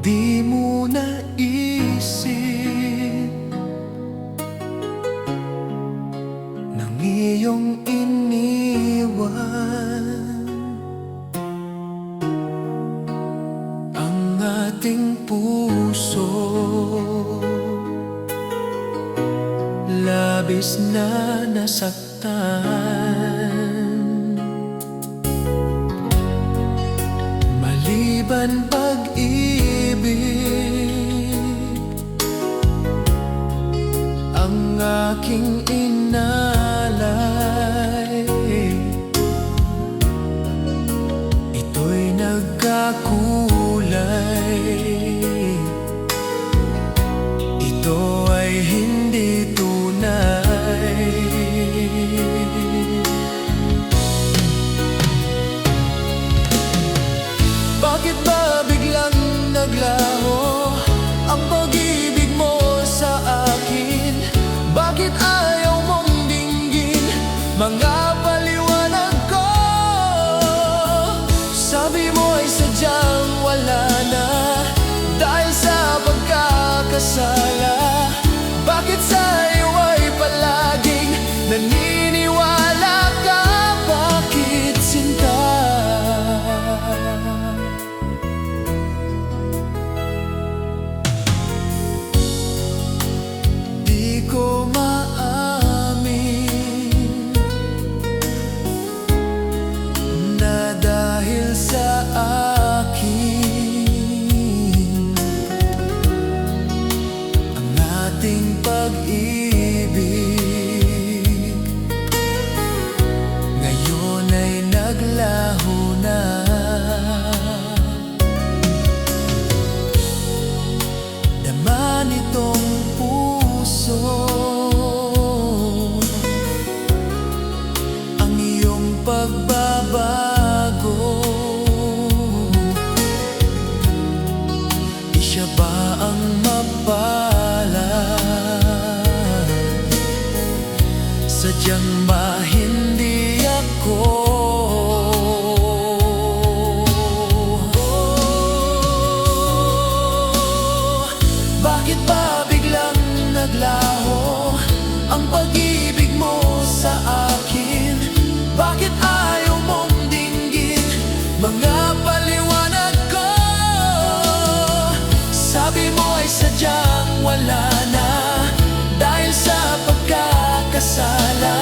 Di mo naisip ng iyong iniwan ang ating puso. Labis na nasaktan, maliban pag-ibig ang aking inalay. Ito'y nagkakulay, ito ay hindi tunay. Bakit ba biglang naglaho ang pag-ibig mo sa akin? Bakit ayaw mong dinggin mga paliwanag ko? Sabi mo ay sadyang wala na dahil sa pagkakasala. Bakit sa'yo ay palaging naniniwala ka? Bakit sinta? Di ko maamin na dahil sa akin ang ating pag-ibig ngayon ay naglaho na. Dama nitong puso ang iyong pagbabago. Di siya ba ang mapalad? Sadyang ba hindi ako? Bakit ba biglang naglaho ang pag-ibig mo sa akin? Bakit ayaw mong dinggin mga paliwanag ko? Sabi mo ay sadyang wala na dahil sa pagkakasala.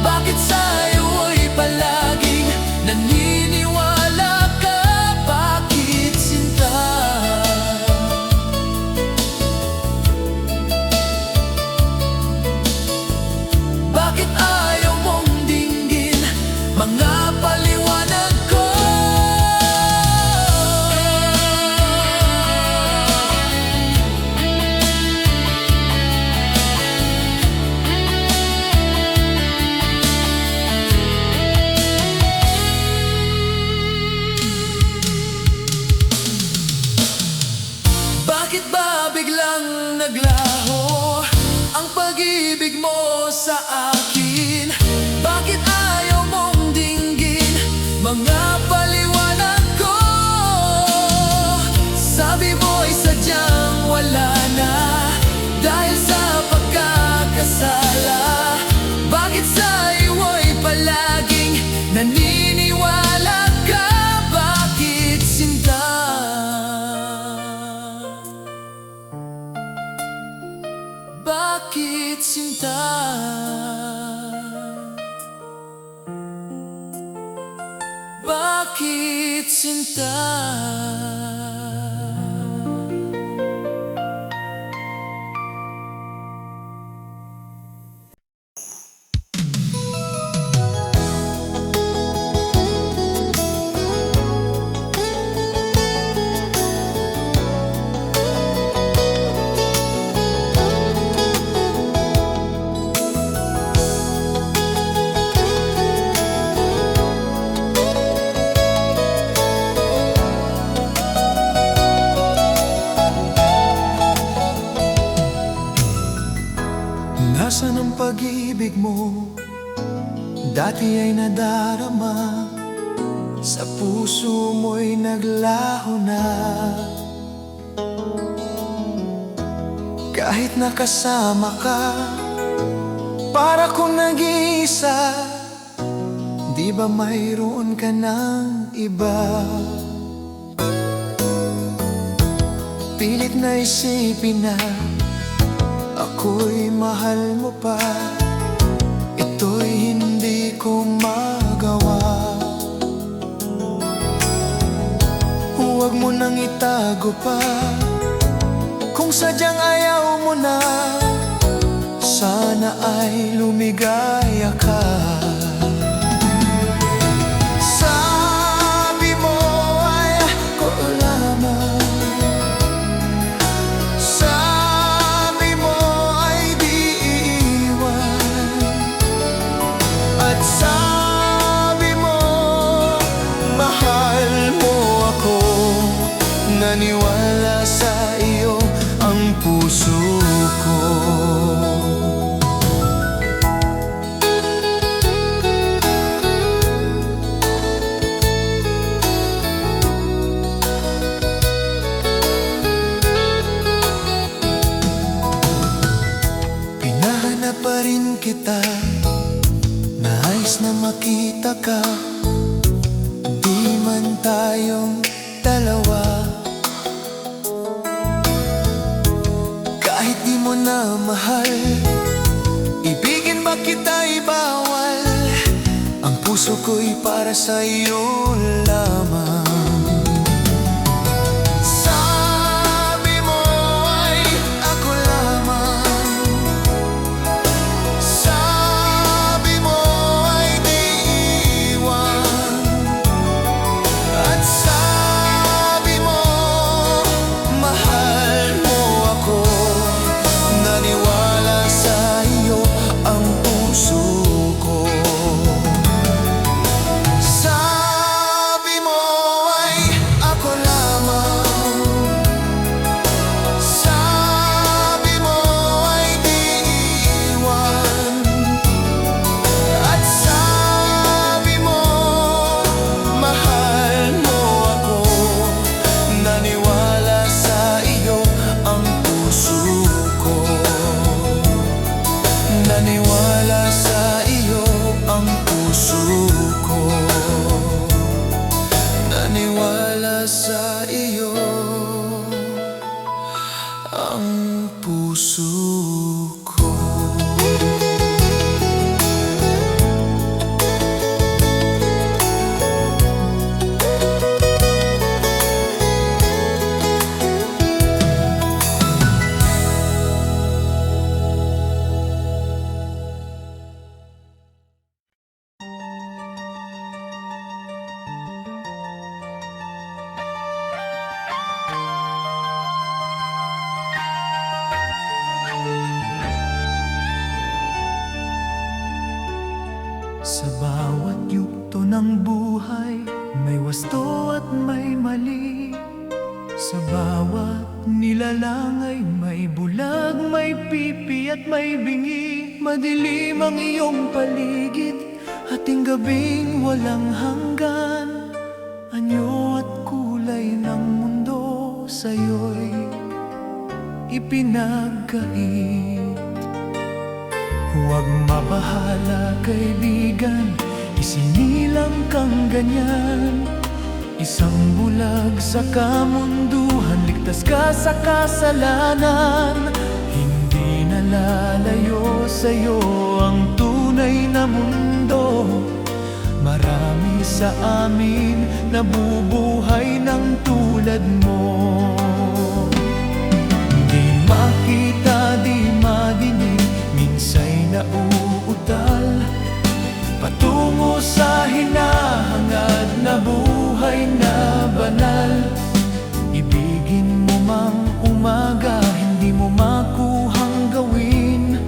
Bakit sa'yo ay palaging naniniwala ka? Bakit sinta? Bakit ayaw mong dinggin mga paliwanag ko? Bakit ba biglang naglaho ang pag-ibig mo sa akin? Bakit ayaw mong dinggin mga paliwanag ko? Sabi mo ay sadyang wala na dahil sa pagkakasala. Bakit sa'yo ay palaging naniniwala ka? Bakit sinta? Bakit sinta? Bakit sinta? Nasaan ang pag-ibig mo? Dati ay nadarama, sa puso mo'y naglaho na. kahit nakasama ka. Para kung nag-iisa, di ba mayroon ka ng iba? Pilit na isipin na ako'y mahal mo pa. Ito'y hindi ko magawa. Huwag mo nang itago pa. Kung sadyang ayaw mo na, sana ay lumigaya ka. Sabi mo ay ako lamang, sabi mo ay di iiwan, at sabi mo mahal mo ako. Naniwala sa iyo ang puso ko. Pinahanap pa rin kita, nais na makita ka. Di man tayong dalawa, kahit di mo na mahal, ibigin ba kita'y bawal? Ang puso ko'y para sa iyo lamang. Sabi mo ay ako lamang, sabi mo ay di iwan, at sabi mo mahal mo ako. Naniwala sa iyo ang puso ko. Sabi mo ay ako lamang, sabi mo ay di iiwan, at sabi mo mahal mo ako. Naniwala sa iyo ang puso ko. Naniwala sa iyo ang puso ko. Naniwala sa iyo ang puso ko. Sa bawat yugto ng buhay, may wasto at may mali. Sa bawat nilalang ay may bulag, may pipi at may bingi. Madilim ang iyong paligid, hating gabing walang hanggan. Anyo at kulay ng mundo sa'yo'y ipinagkait. Huwag mabahala kaibigan, isinilang kang ganyan. Isang bulag sa kamunduhan, ligtas ka sa kasalanan. Hindi nalalayo sa'yo ang tunay na mundo. Marami sa amin nabubuhay ng tulad mo. Di makita, di madinig, minsa'y nauutal patungo sa hinahangad na buhay na banal. Ibigin mo mang umaga, hindi mo makuhang gawin.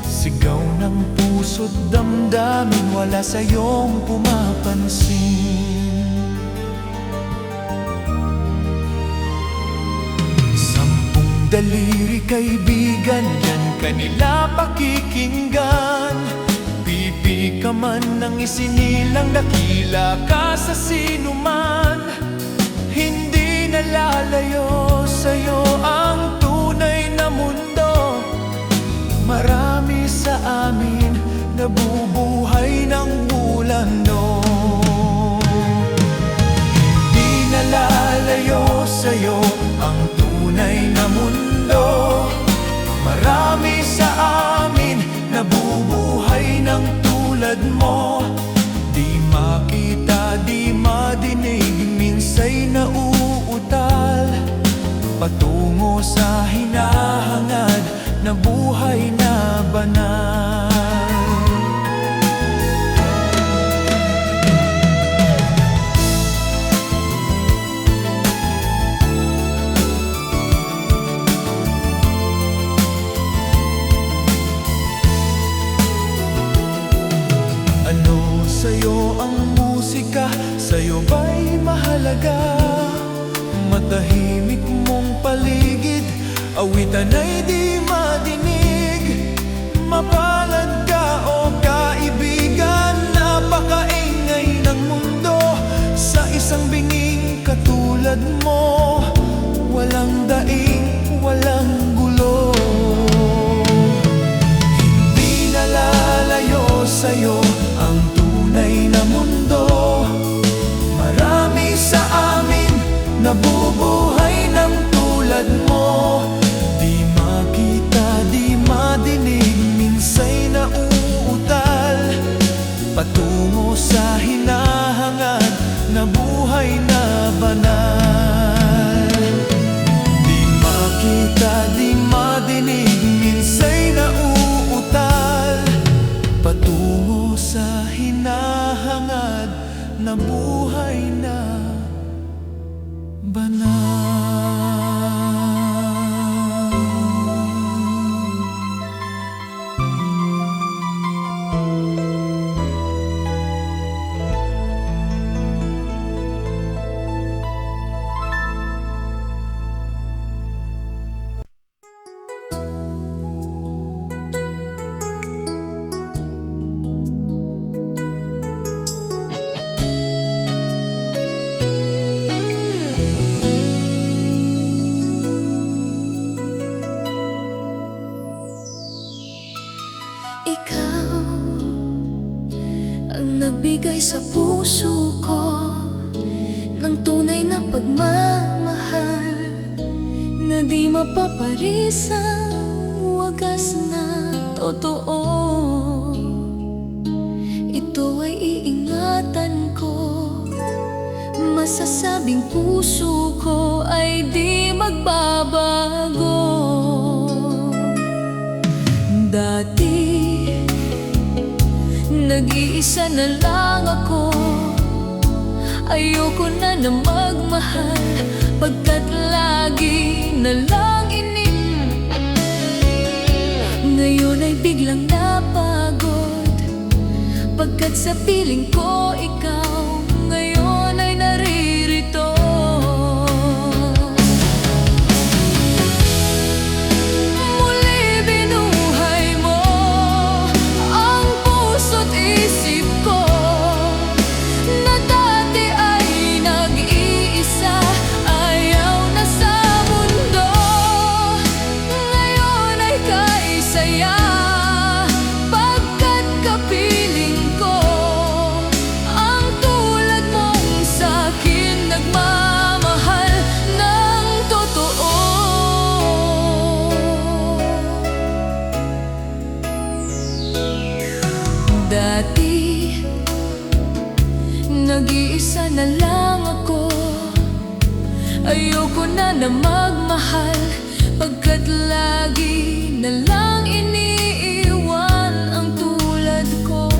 Sigaw ng puso't damdamin, wala sa'yong pumapansin. Sampung daliri kaibigan, yan kanila pakikinggan. Pipi ka man ng isinilang, dakila ka sa sinuman. Hindi nalalayo sa'yo ang tunay na mundo. patungo sa hinahangad na buhay na banal. Ano sa'yo ang musika? Sa'yo ba'y mahalaga? Matahimik mong paligid, awitan ay di madinig. Mapalad ka o kaibigan, napakaingay ng mundo. Sa isang binging katulad mo, walang daing, walang gulo. Hindi nalalayo sa'yo ang tunay na mundo. Marami sa amin nabubuhay ng tulad mo. Di makita, di madinig, minsay nauutal patungo sa hinahangad na buhay na banal. Di makita, di madinig, minsay nauutal patungo sa hinahangad na buhay na banal. Ikaw ang nagbigay sa puso ko ng tunay na pagmamahal na di mapaparisan, wagas na totoo. Ito ay iingatan ko, masasabing puso ko ay di magbabago. Dati nag-iisa na lang ako, ayoko na magmahal, pagkat lagi na lang ngayon ay biglang napagod, pagkat sa piling ko ikaw ngayon ay naririto. Dati nag-iisa na lang ako, ayoko na magmahal, pagkat lagi na lang iniiwan ang tulad ko.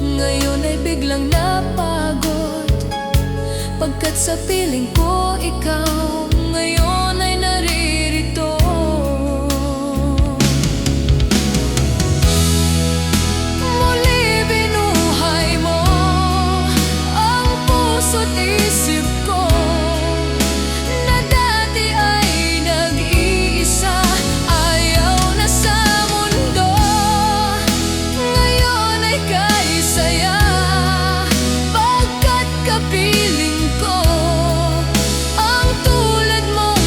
Ngayon ay biglang napagod, pagkat sa piling ko ikaw ngayon ay naririto. Kapiling ko ang tulad mong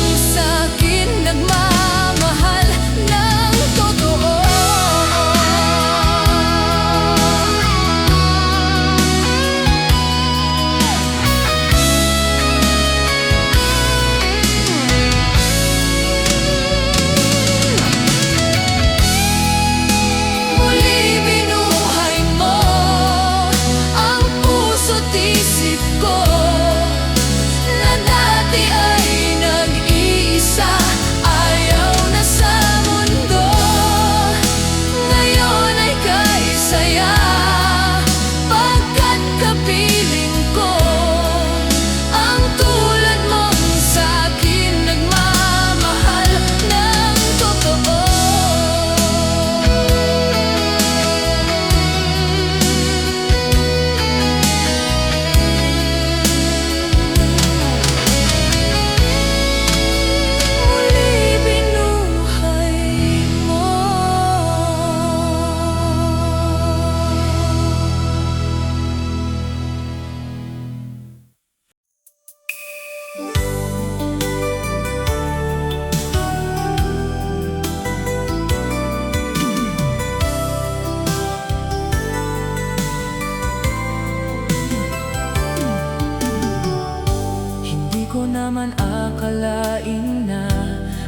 naman akalain na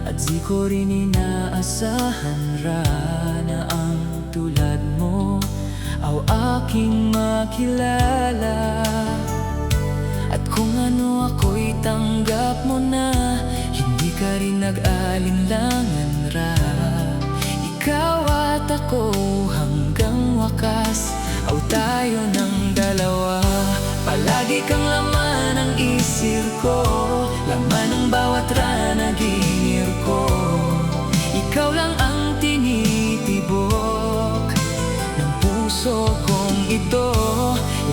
at di ko rin inaasahan ra na ang tulad mo aw aking makilala. At kung ano ako'y tanggap mo na, hindi ka rin nag-alinlangan ra. Ikaw at ako hanggang wakas, aw tayo ng dalawa. Palagi kang laman ng isip ko, laman ng bawat ranaginip ko. Ikaw lang ang tinitibok ng puso kong ito.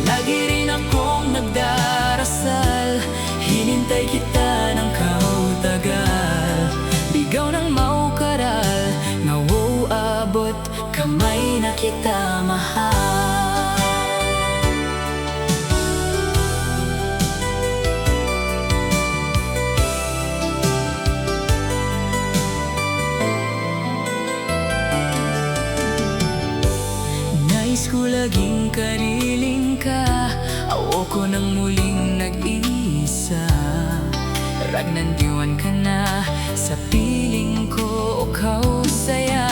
Lagi rin akong nagdarasal, hinintay kita ng kautagal. Bigaw ng maukaral, nawuabot kamay na kita mahal. Nais ko laging kariling ka, awo ko nang muling nag-iisa. Ragnandiwan ka na sa piling ko, ikaw saya.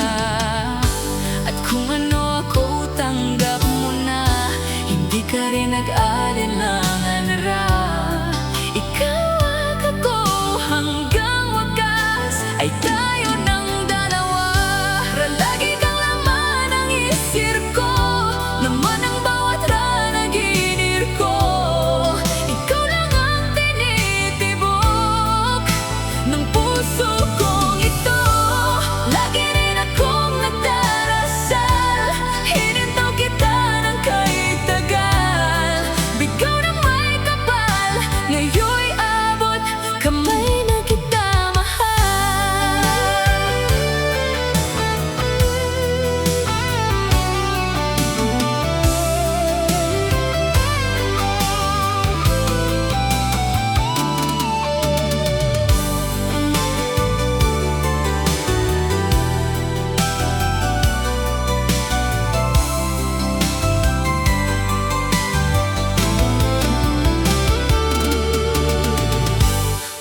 At kung ano ako tanggap mo na, hindi ka rin nag-alinlangan ra. Ikaw at ako hanggang wakas, ay tayo ng dalawa. Lagi kang laman ng isip ko, naman ang bawat ranaginip ko. Ikaw lang ang tinitibok ng puso kong ito. Lagi rin akong nagdarasal, hinintaw kita ng kahit tagal. Bigaw na may kapal, ngayon'y abot kamay na kita mahal.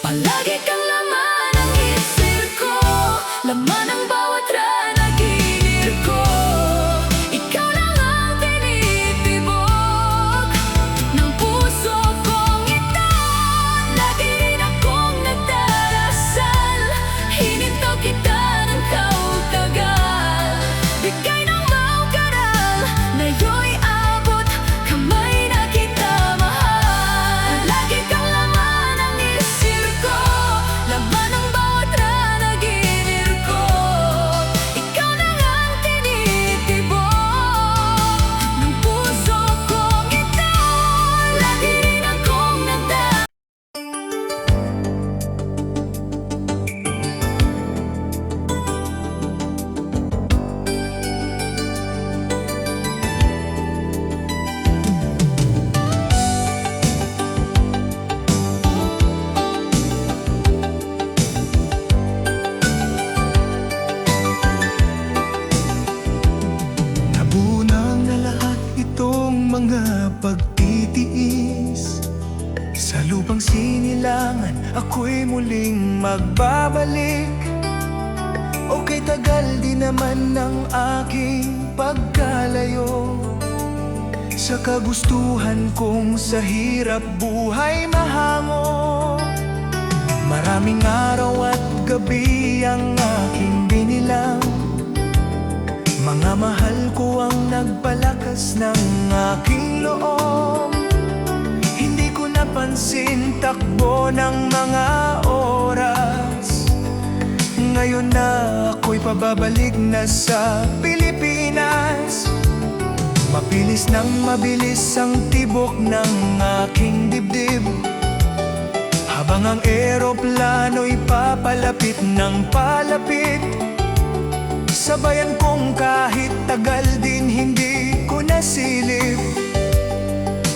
Palagi kang laman ng isip ko, laman ang bawat ranaginip ko. Ikaw lang ang tinitibok ng puso kong ito. Lagi rin akong nagdarasal, hinintaw kita ng kautagal. Bigay ng maukaral, ngayon'y abot kamay na kita mahal. Lagi kang laman ng isip ko, laman ng bawat ranaginip ko. Ikaw na ang tinitibok ng puso kong ito. Lagi rin akong nagdarasal. Nabunang na lahat itong mga pagtitiis. Sa lupang sinilangan, ako'y muling magbabalik. Okay, tagal di naman ng aking pagkalayo sa kagustuhan kong sa hirap buhay mahango. Maraming araw at gabi ang aking binilang, mga mahal ko ang nagpalakas ng aking loob. Hindi ko napansin takbo ng mga oras. Ngayon na ako'y pababalik na sa Pilipinas. Mapilis nang mabilis ang tibok ng aking dibdib, habang ang eroplano'y papalapit ng palapit. Sabayan kong kahit tagal din hindi ko nasilip.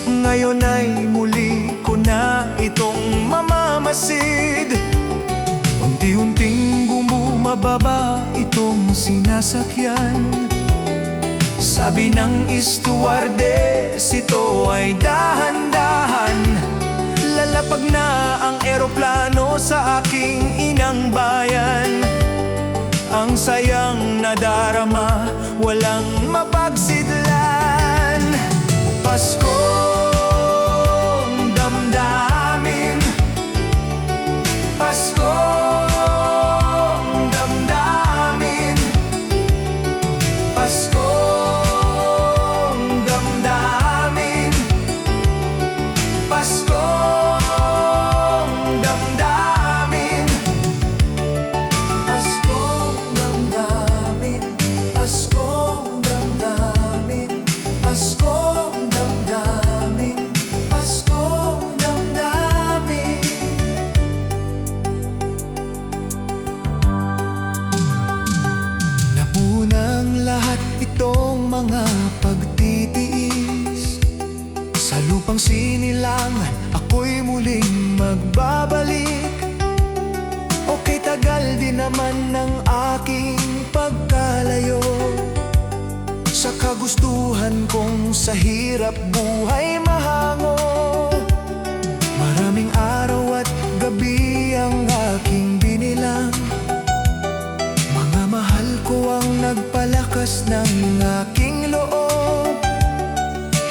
Ngayon ay muli ko na itong mamamasid. Unti-unting bumababa itong sinasakyan. Sabi ng stewardess, ito ay dahan-dahan. Lalapag na ang eroplano sa aking inang bayan. Ang sayang nadarama, walang mapagsidlan. Paskong damdamin, Paskong damdamin, Paskong damdamin, Paskong damdamin, Paskong damdamin, Paskong damdamin, Paskong damdamin, Paskong damdamin. Namunang lahat itong mga pagtitiis. Sa lupang sinilangan, ako'y muling magbabalik. Okay, tagal din naman ng aking pagkalayo sa kagustuhan kong sa hirap buhay mahango. Maraming araw at gabi ang aking binilang. Mga mahal ko ang nagpalakas ng aking loob.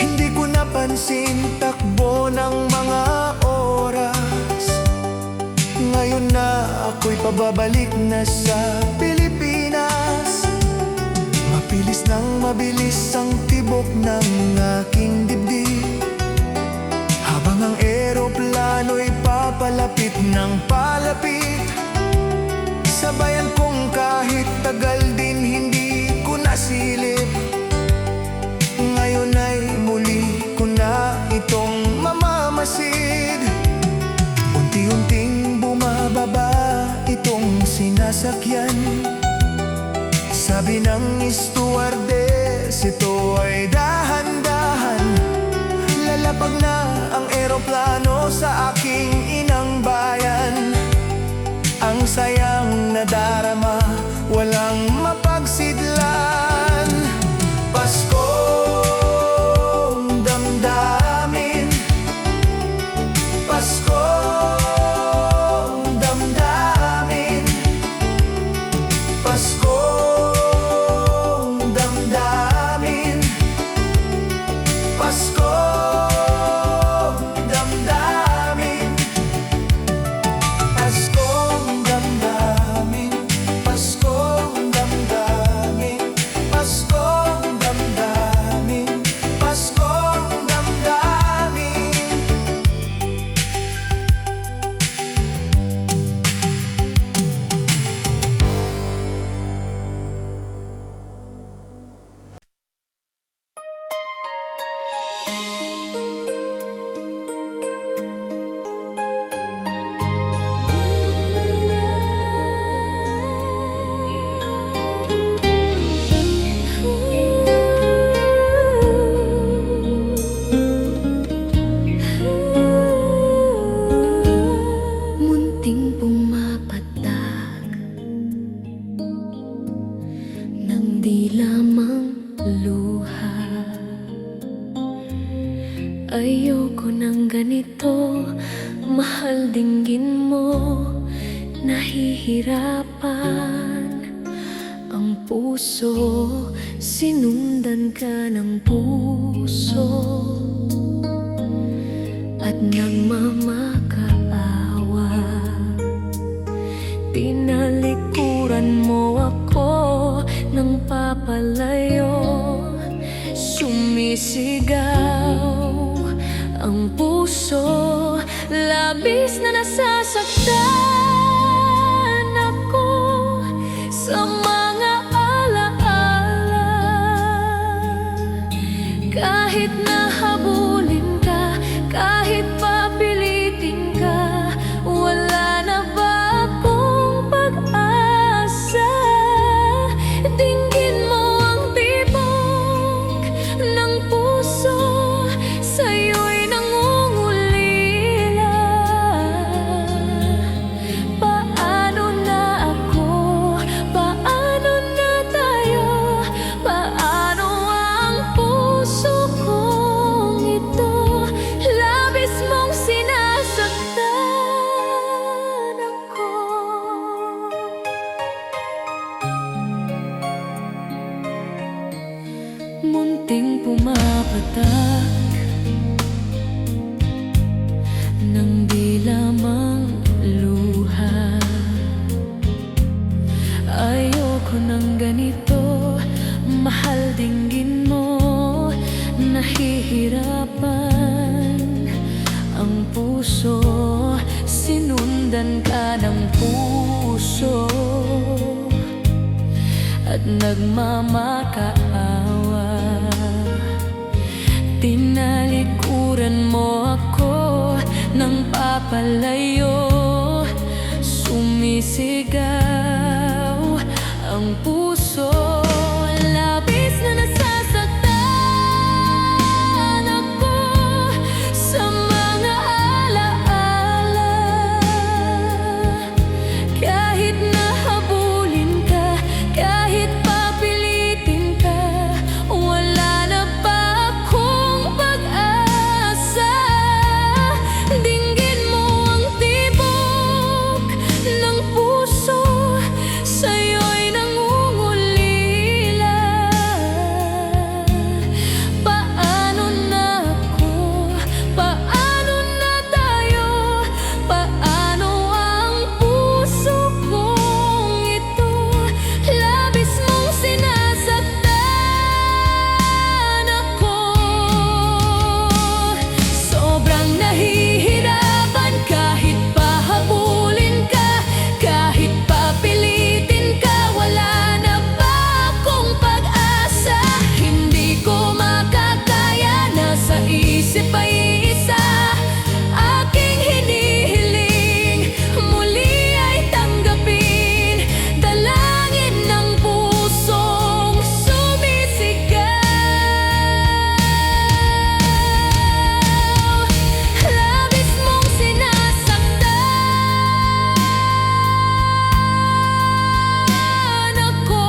Hindi ko napansin takbo ng mga oras. Ngayon na ako'y pababalik na sa Pilipinas. Mabilis nang mabilis ang tibok ng aking dibdib, habang ang eroplano'y papalapit ng palapit. Sabayan kong kahit tagal din hindi ko nasilip. Ngayon ay muli ko na itong mamamasid. Unti-unting bumababa itong sinasakyan. Sabi ng stewardess, ito ay dahan-dahan. Lalapag na ang eroplano sa aking inang bayan. Ang sayang nadarama, walang mapagsidlan. Paskong damdamin, Paskong damdamin, Paskong damdamin, Paskong damdamin, Paskong damdamin, Paskong damdamin, Paskong damdamin, Paskong damdamin. Munting pumapatak ng di lamang luha. Ayoko ng ganito, mahal dinggin mo. Nahihirapan ang puso, sinundan ka ng puso at nagmamakaawa. Tinalikuran mo ako ng papalayo. Sumisigaw ang puso, labis na nasasaktan ako sa mga alaala. Kahit nahabulin ka, kahit papilitin ka, wala na ba akong pag-asa? Dinggin mo ang tibok ng puso, sa'yo'y nangungulila. Paano na ako? Paano na tayo? Paano ang puso ko? Sinundan ka ng puso at nagmamakaawa. Tinalikuran mo ako ng papalayo. Sumisigaw ang puso, labis na nasasaktan ako sa mga alaala. Kahit nahabulin ka, kahit papilitin ka, wala na ba akong pag-asa? Dinggin mo ang tibok ng puso, sa'yo'y nangungulila. Paano na ako? Paano na tayo? Paano ang puso kong ito? Labis mong sinasaktan ako. Sobrang nahihirapan kahit pahabulin ka, kahit papilitin ka, wala na ba akong pag-asa? Hindi ko makakaya, nasa isip ay isa. Aking hinihiling, muli ay tanggapin, dalangin ng pusong sumisigaw. Labis mong sinasaktan ako.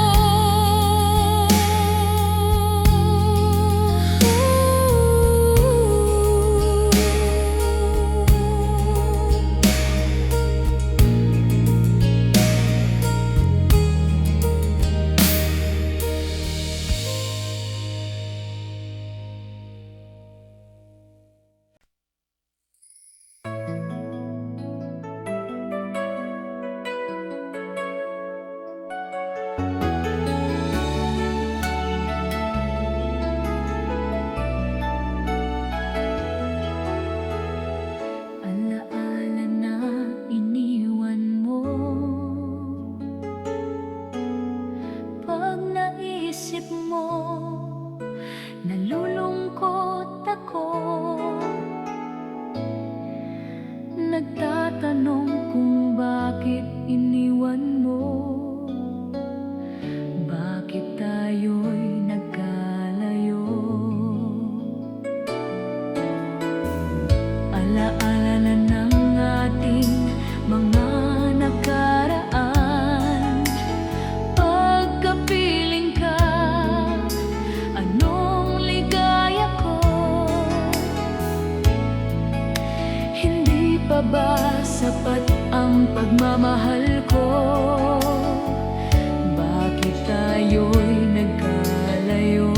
Alaala na iniwan mo, pag naisip mo, nalulungkot ako. Nagtatanong kung bakit iniwan mo, bakit tayo'y nagkalayo. Alaala na ng ating mga nakaraan. Pagkapiling ka, anong ligaya ko? Hindi pa ba sapat ang pagmamahal ko? Bakit tayo'y nagkalayo?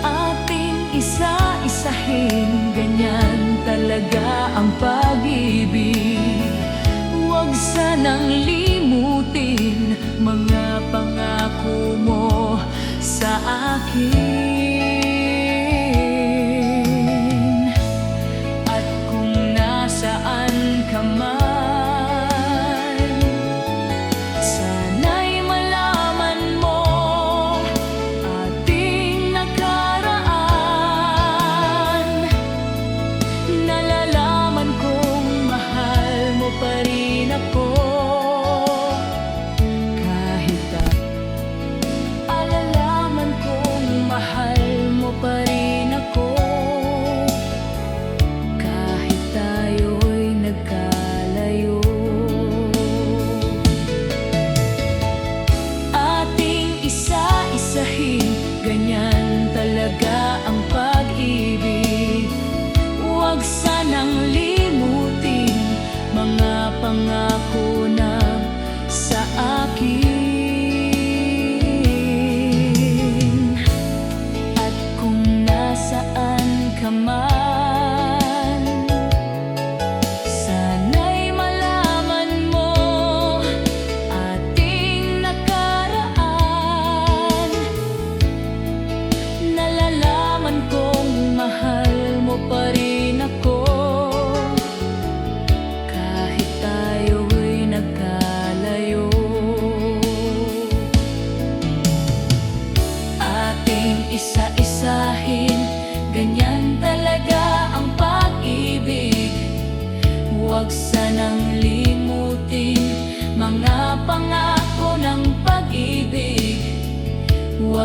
Ating isa-isahin, ganyan talaga ang pag-ibig. Huwag sanang limutin mga pangako mo sa akin. At kung nasaan ka man, sana'y malaman mo ating nakaraan. Nalalaman kong mahal mo pa rin ako.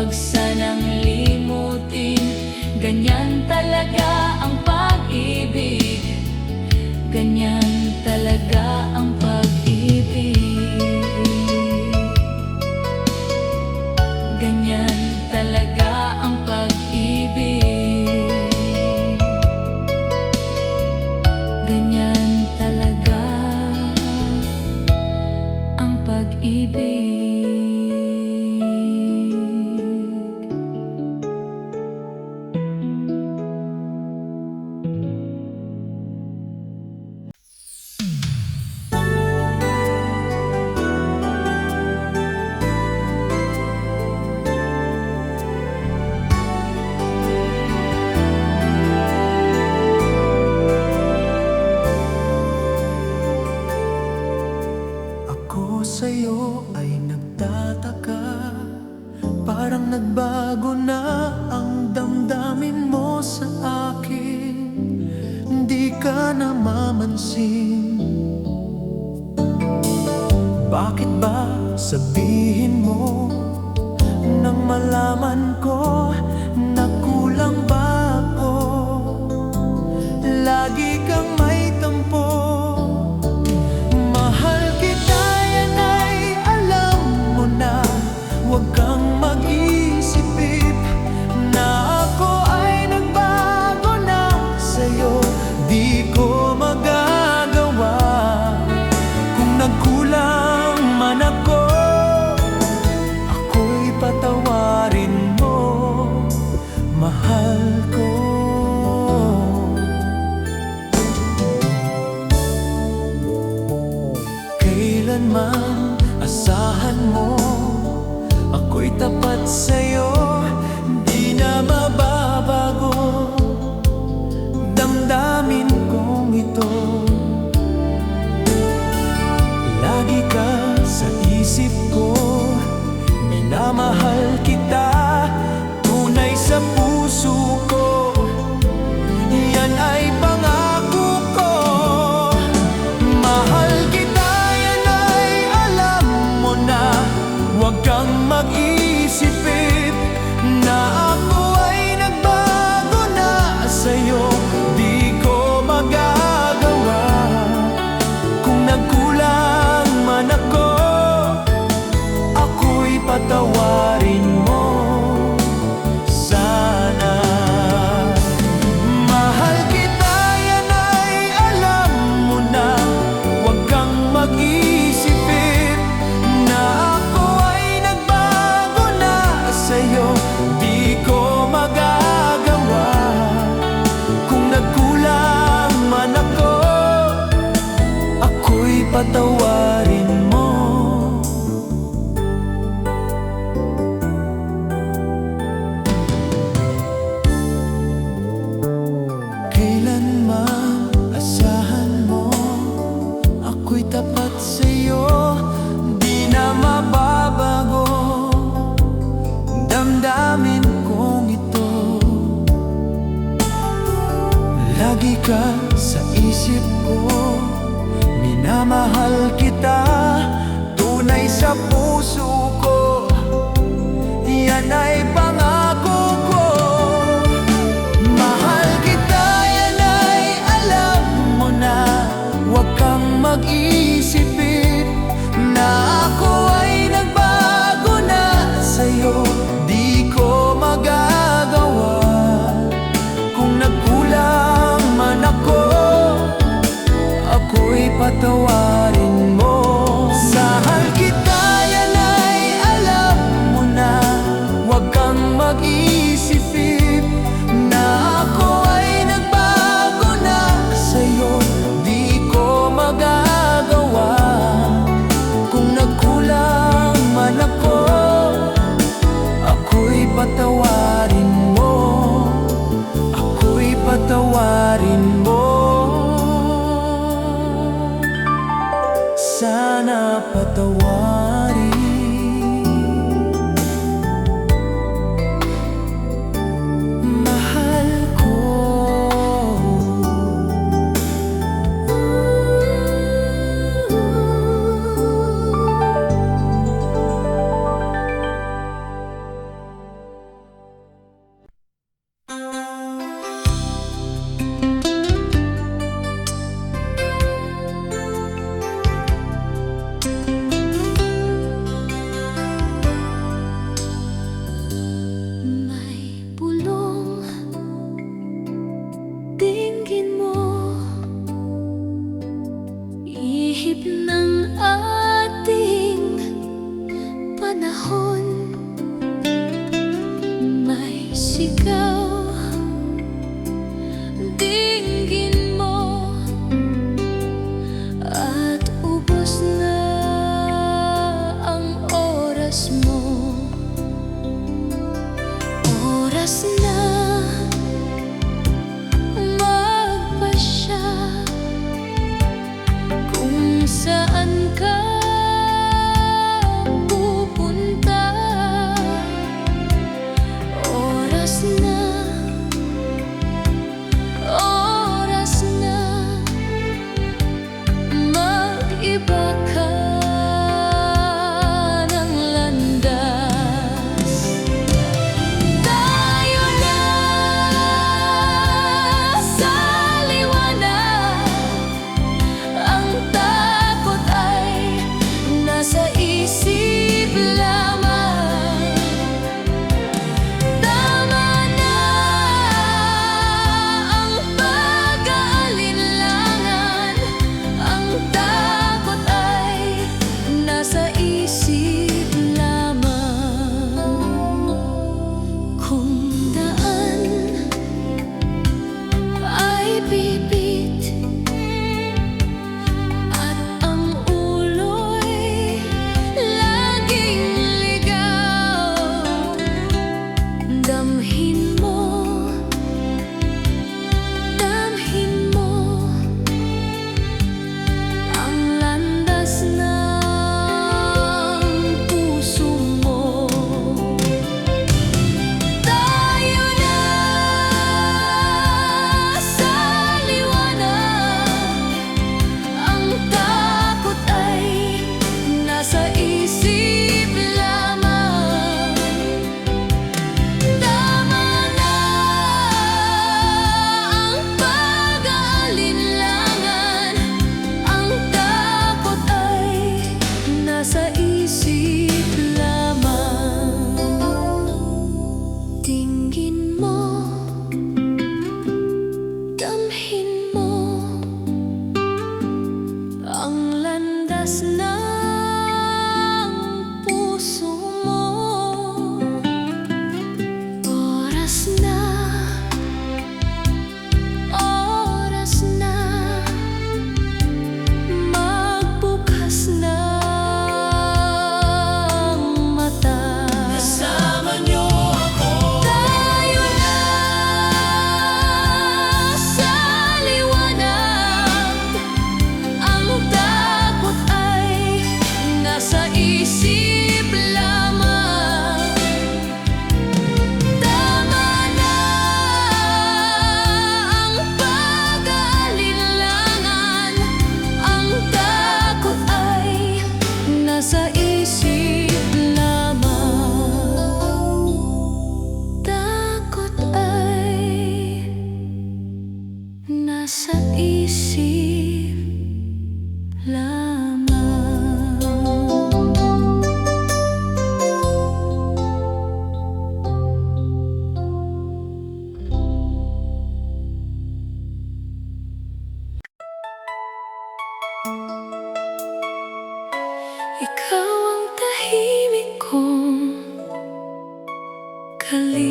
wag sanang limutin. Ganyan talaga ang pag-ibig, ganyan talaga ang pag-ibig. Ganyan talaga ang pag-ibig. Ganyan talaga ang pag-ibig. Ako sa'yo ay nagtataka, parang nagbago na ang damdamin mo sa akin. Hindi ka namamansin. Bakit ba sabihin mo nang malaman ko na kulang ba ako? Lagi kang may tampo. Mahal kita, yan ay alam mo na. Huwag kang mag-isip na ako ay nagbago na sa'yo. Di ko magagawa kung nagkulang man ako. Ako'y patawarin mo, mahal ko. Kailanman asahan mo, ako'y tapat sa'yo. Di na mababago damdamin kong ito. Lagi ka sa isip ko, minamahal kita, tunay sa puso ko. Yan ay pangako ko. Mahal kita, yan ay alam mo na. Huwag kang mag-isip na ako ay nagbago na sa'yo. Di ko magagawa kung nagkulang man ako. Ako'y patawarin mo sana. Mahal kita, yan ay alam mo na. Huwag kang mag-isip na ako ay nagbago na sa'yo. Di ko magagawa kung nagkulang man ako. Ako'y patawarin mo. Kailanman asahan mo, ako'y tapat sa'yo. Di na mababago damdamin kong ito. Lagi ka sa isip ko, minamahal kita, tunay sa puso ko. Yan ay pangako ko. Mahal kita, yan ay alam mo na. Huwag kang mag-isip na ako ay nagbago na sa'yo. Di ko magagawa kung nagkulang man ako. Ako'y patawarin mo. Mahal kita, yan ay alam mo na. Huwag kang mag-isip na ako ay nagbago na sa'yo. Di ko magagawa kung nagkulang man ako. Ako'y patawarin mo. Ako'y patawarin mo. pipit at ang ulo'y laging ligaw. Damhin mo ang landas ng puso mo. Tayo na sa liwanag, ang takot ay nasa isip lamang. Tama na ang pag-aalinlangan, ang takot ay nasa isip lamang. Tingin mo, damhin mo ang landas ng puso mo. Oras na magbukas ng mata. Kasama niyo ako. Tayo na sa liwanag, ang takot ay nasa isip lamang. Tama na ang pag-aalinlangan, ang takot ay nasa isip lamang. Takot ay nasa isip lamang. Ikaw ang tahimik kong kaligayahan.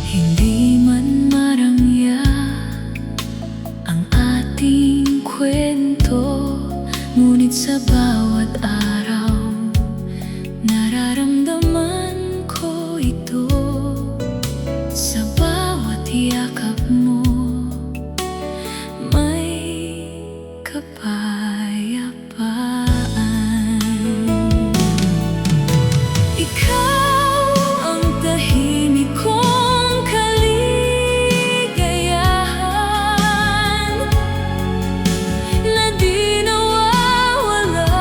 Hindi man marangya ang ating kwento, ngunit sa bawat araw nararamdaman ko ito. Sa bawat yakap mo may kapayapaan. Ikaw ang tahimik kong kaligayahan, na di nawawala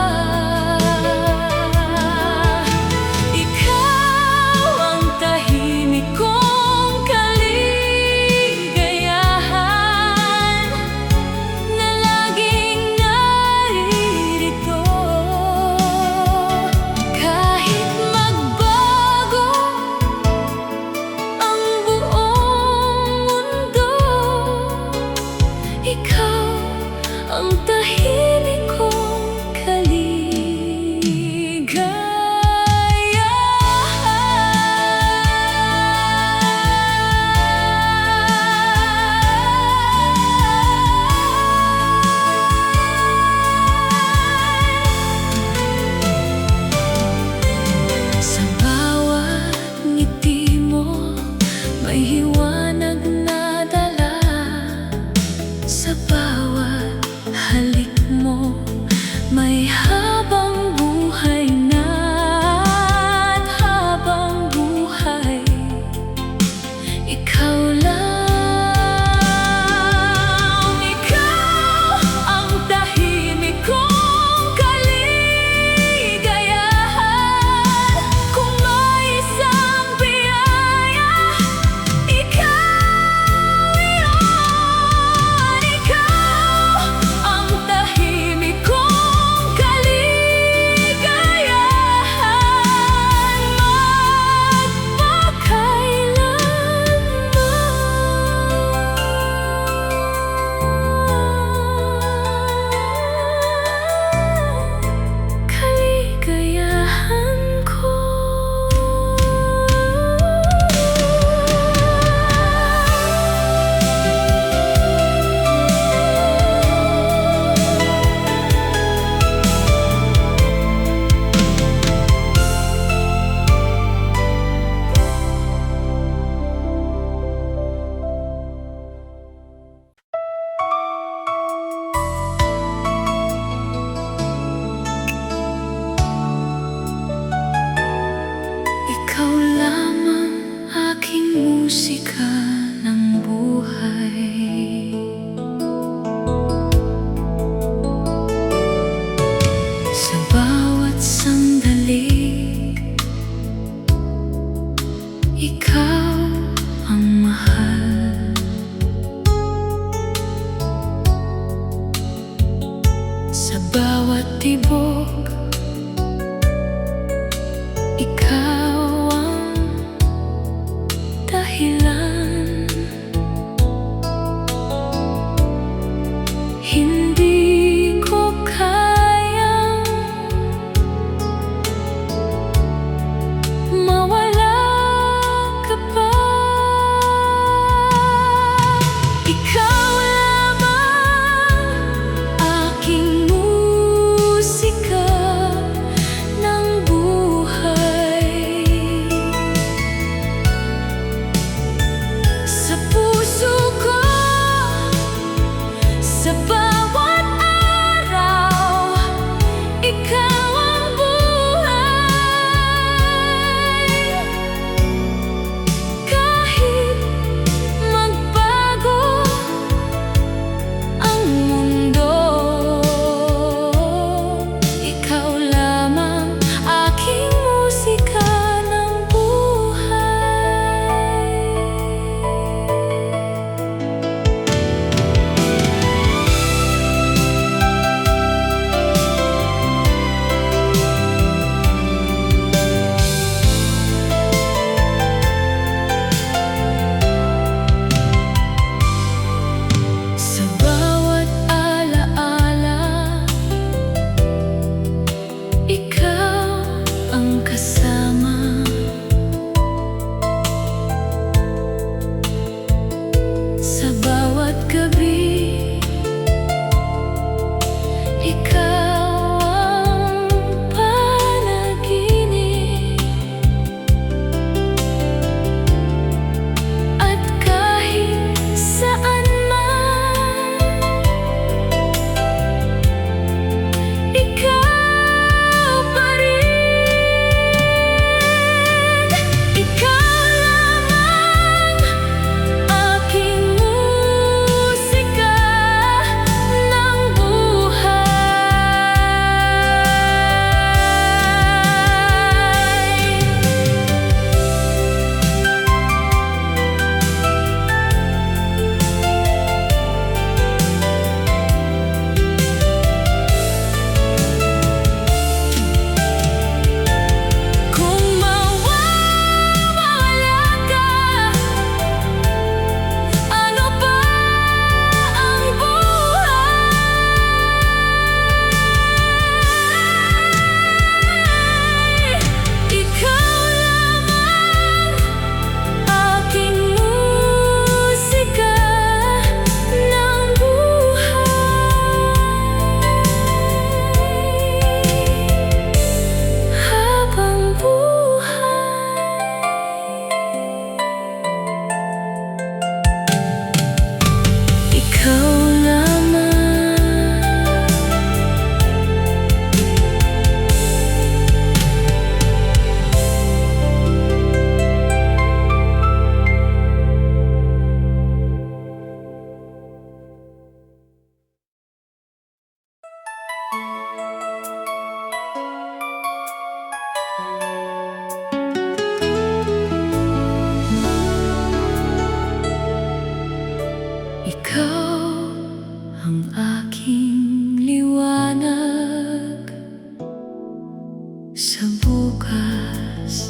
sa bukas.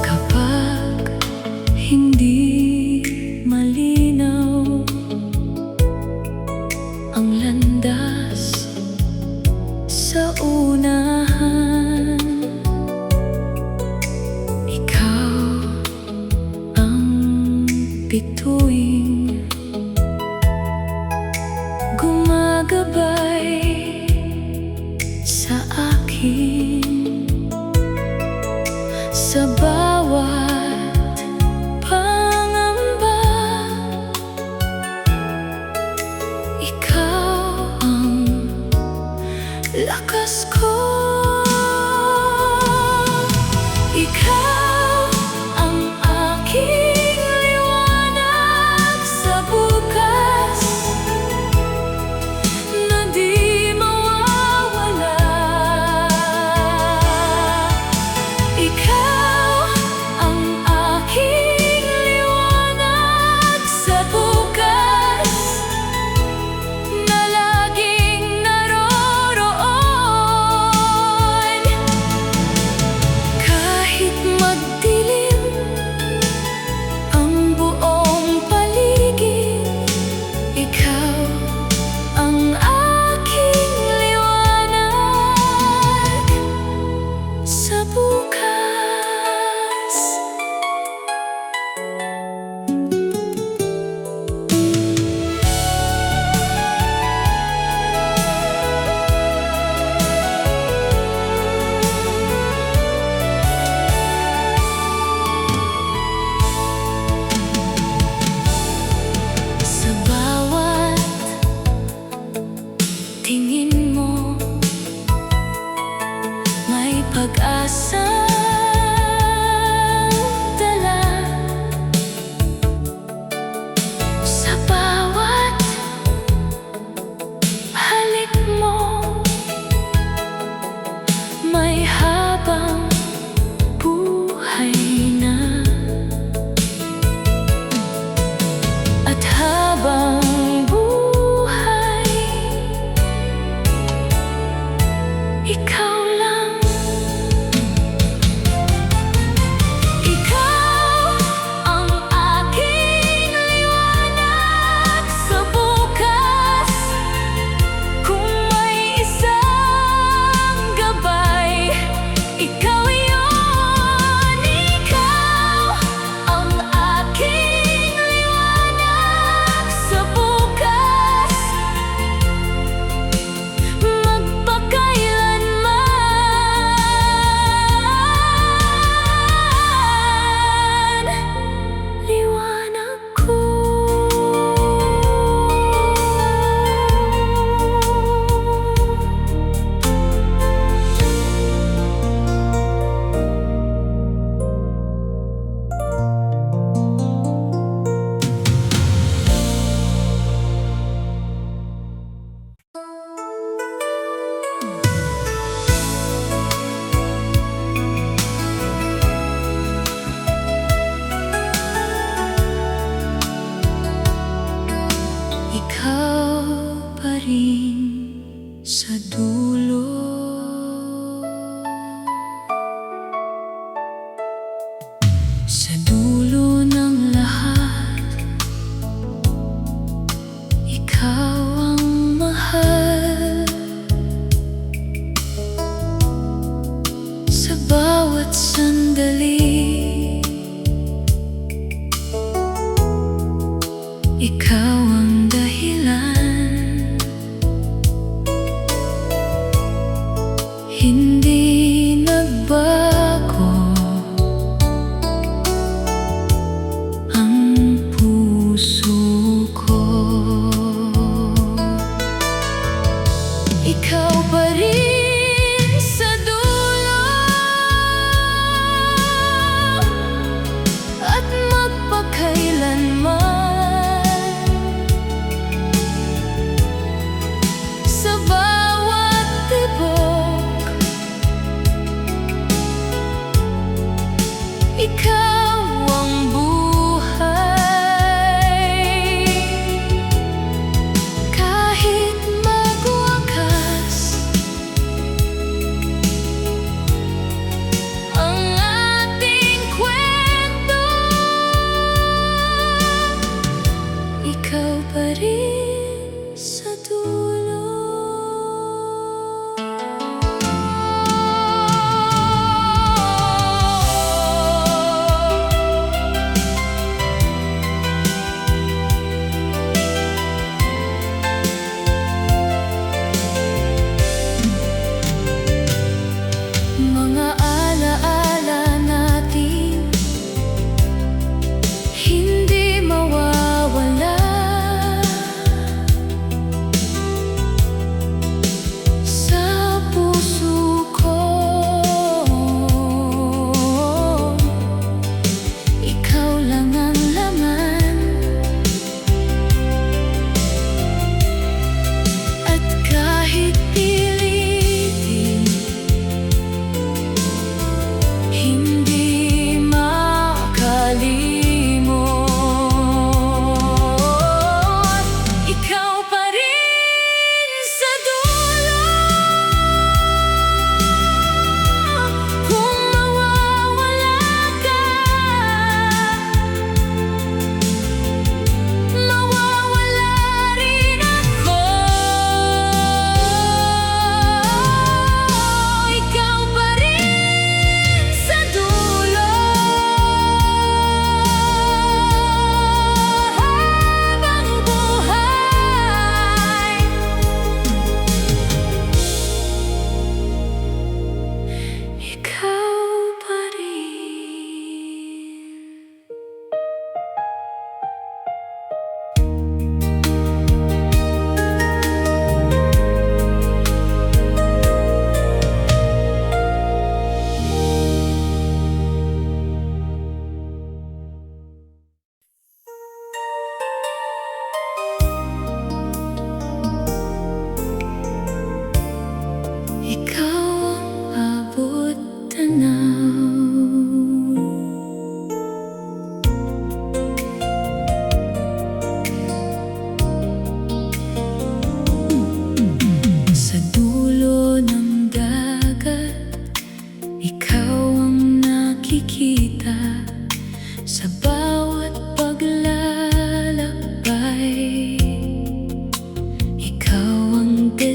Kapag hindi malinaw ang landas sa unahan, ikaw ang bituing gumagabay sa akin sa bawat pangamba. Ikaw ang lakas ko. Ikaw ang aking liwanag sa bukas na di mawawala. Ikaw ang aking liwanag sa bukas na laging naroroon.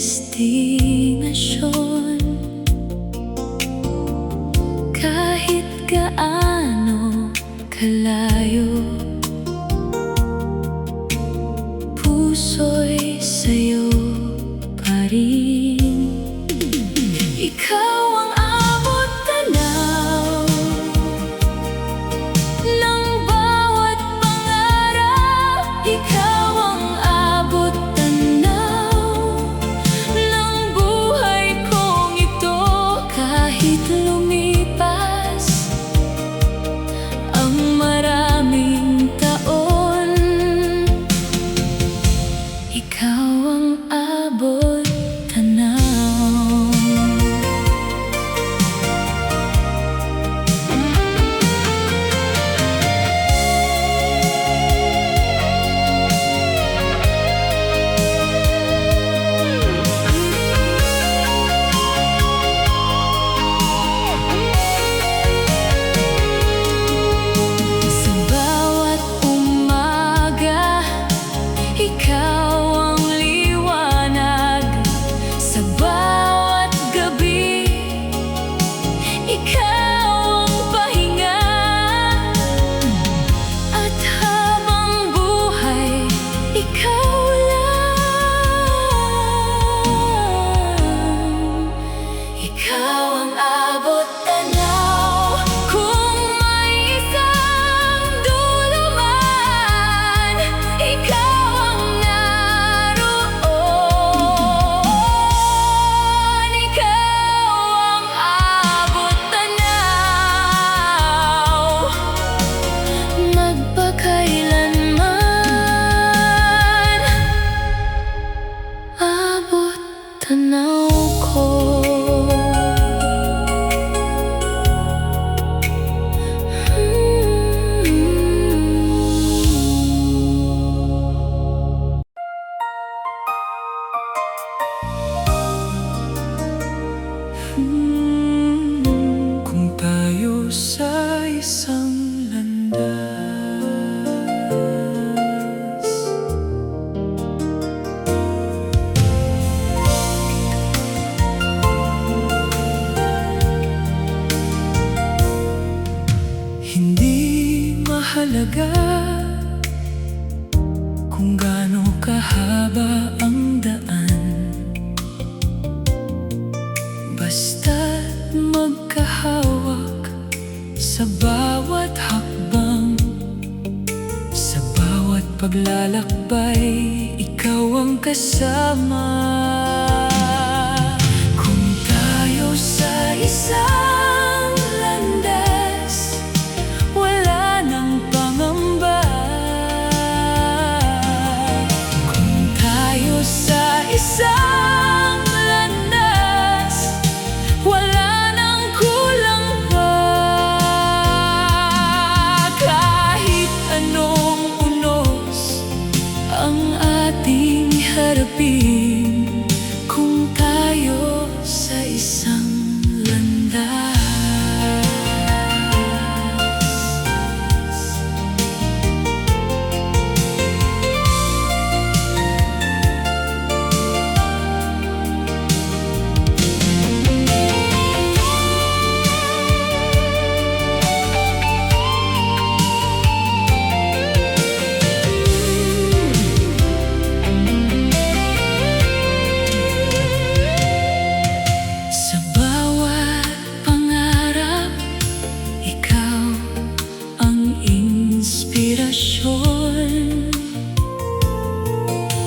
destinasyon. Kahit gaano kalayo, puso'y sa'yo pa rin. Ikaw ang abot tanaw ng bawat pangarap. Ikaw ang abot tanaw ng buhay kong ito. Kahit lumipas ang maraming taon, ikaw ang abot tanaw. Sa bawat umaga, ikaw ang liwanag. Sa bawat gabi, ikaw ang pahinga. At habang buhay, ikaw lang. Ikaw ang abot tanaw. Kung may isang dulo man, ikaw ang naroon. Ikaw ang abot tanaw. Magpakailanman, abot tanaw ko. Kung tayo sa isang landas, hindi mahalaga kung gaano kahaba ang daan, basta't magkahawak sa bawat hakbang. Sa bawat paglalakbay, ikaw ang kasama. Kung tayo sa isang landas, wala nang pangamba. Kung tayo sa isang landas, wala nang kulang pa. Kahit anong unos ang ating harapin, kung tayo sa isang landas. Sa bawat pangarap, ikaw ang inspirasyon.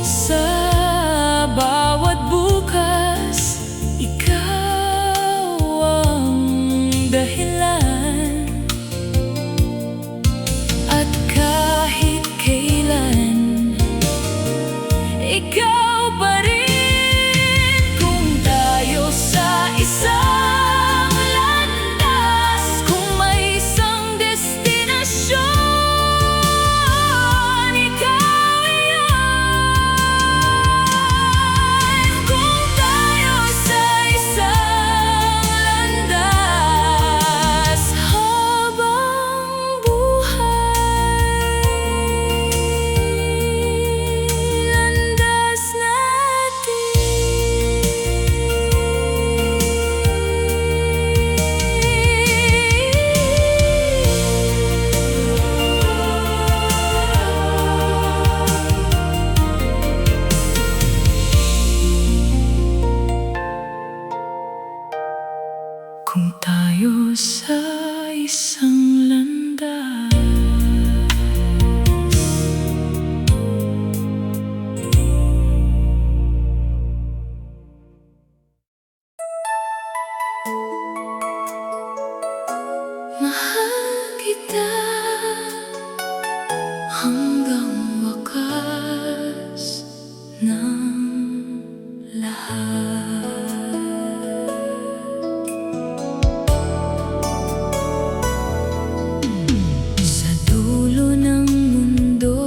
Sa bawat bukas, ikaw ang dahilan. At kahit kailan, ikaw pa rin. Kung tayo sa isang landas, kung may isang destinasyon, ikaw iyan. Kung tayo sa isang landas, habang buhay, landas natin. Sa dulo ng mundo,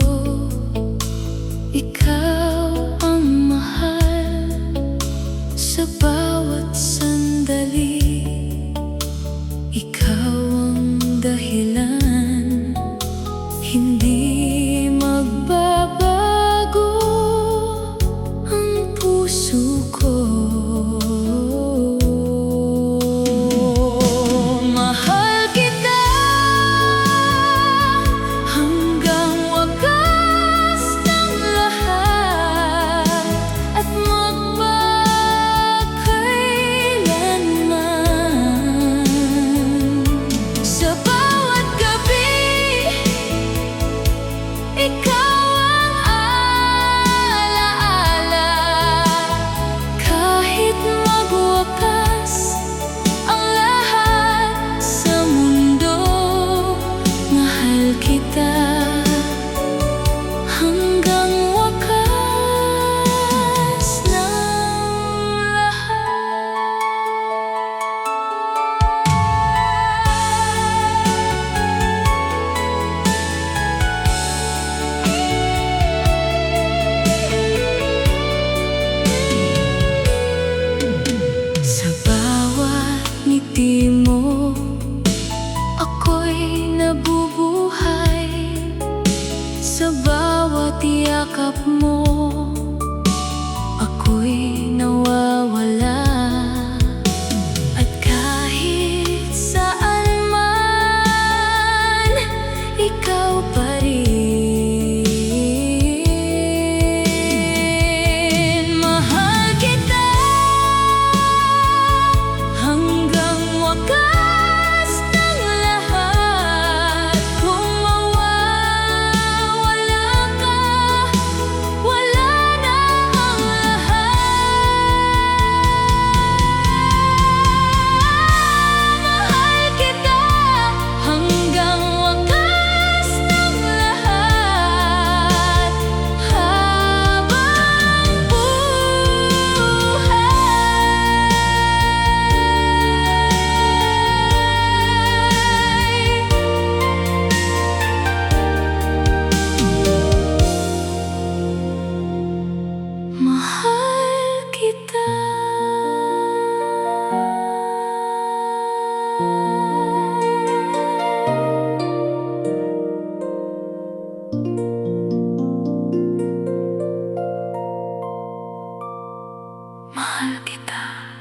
ikaw ang mahal. Sa bawat sandali, ikaw ang dahilan. Hindi magbabago ang puso ko. Mahal kita hanggang wakas ng lahat at magpakailanman. Sa bawat gabi, ikaw ang alaala. Kahit magwakas ang lahat sa mundo, mahal kita hanggang wakas ng lahat. Sa bawat ngiti mo, ako'y nabubuhay. Sa bawat yakap mo, ako'y nawawala. At kahit saan man, ikaw pa rin. Mahal kita hanggang wakas ng lahat. Kung mawawala ka, wala na ang lahat. Mahal kita hanggang wakas ng lahat, habang buhay. Mahal kita. Mahal kita.